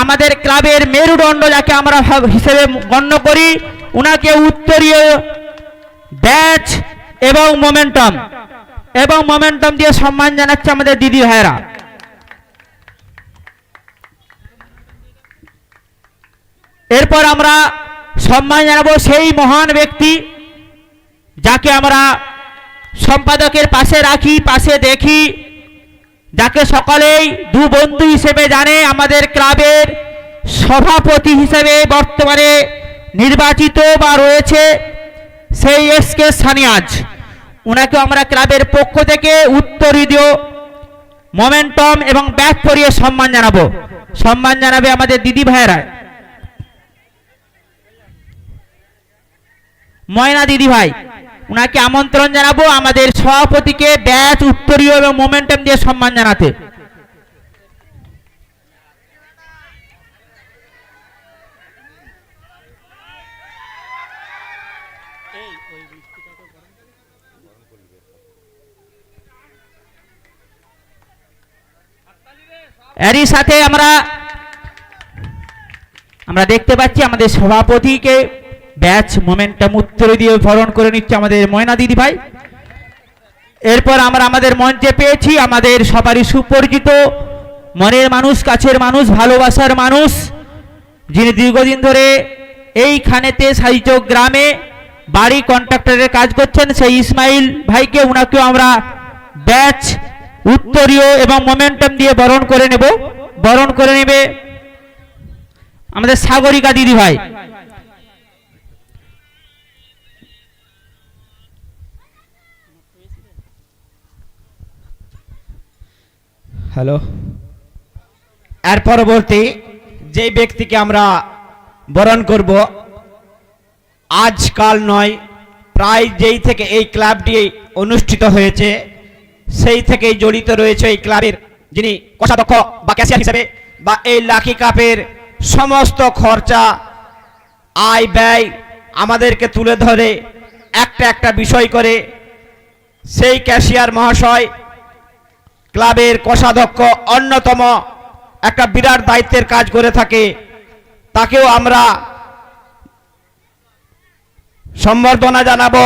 আমাদের ক্লাবের মেরুদণ্ড যাকে আমরা হিসেবে গণ্য করি, উনাকে উত্তরীয় ব্যাচ এবং মোমেন্টাম দিয়ে সম্মান জানাচ্ছে আমাদের দিদি ভাইরা। এরপর আমরা সম্মান জানাবো সেই মহান ব্যক্তি যাকে আমরা সম্পাদকের পাশে রাখি, পাশে দেখি, যাকে সকলেই দু বন্ধু হিসেবে জানে, আমাদের ক্লাবের সভাপতি হিসেবে বর্তমানে নির্বাচিত বা রয়েছে সেই এসকে সানিয়াজ। ওনাকে আমরা ক্লাবের পক্ষ থেকে উত্তরীয় মোমেন্টাম এবং ব্যাচ পরিয়ে সম্মান জানাবো। সম্মান জানাবে আমাদের দিদি ভাইয়েরা। ময়না দিদি ভাই, উনাকে আমন্ত্রণ জানাবো আমাদের সভাপতিকে ব্যাচ, উত্তরীয় এবং মোমেন্টাম দিয়ে সম্মান জানাতে। এরই সাথে আমরা দেখতে পাচ্ছি আমাদের সভাপতিকে ব্যাচ, মোমেন্টাম, উত্তরীয় দিয়ে বরণ করে নিচ্ছে আমাদের ময়না দিদি ভাই। এরপর আমরা আমাদের মঞ্চে পেয়েছি আমাদের সবারই সুপরিচিত মনের মানুষ, কাছের মানুষ, ভালোবাসার মানুষ, যিনি দীর্ঘদিন ধরে এইখানেতে সাইচক গ্রামে বাড়ি কন্ট্রাক্টরের কাজ করছেন, সেই ইসমাইল ভাইকে, উনাকেও আমরা ব্যাচ, উত্তরীয় এবং মোমেন্টাম দিয়ে বরণ করে নেবে আমাদের সাগরিকা দিদি ভাই। হ্যালো। এর পরবর্তী যে ব্যক্তিকে আমরা বরণ করব, আজকাল নয়, প্রায় যেই থেকে এই ক্লাবটি অনুষ্ঠিত হয়েছে সেই থেকেই জড়িত রয়েছে এই ক্লাবের, যিনি কোষাধ্যক্ষ বা ক্যাশিয়ার হিসেবে বা এই লাকি কাপের সমস্ত খরচা, আয় ব্যয় আমাদেরকে তুলে ধরে একটা বিষয় করে সেই ক্যাশিয়ার মহাশয়, ক্লাবের কোষাধ্যক্ষ, অন্যতম একটা বিরাট দায়িত্বের কাজ করে থাকে। তাকেও আমরা সম্বর্ধনা জানাবো।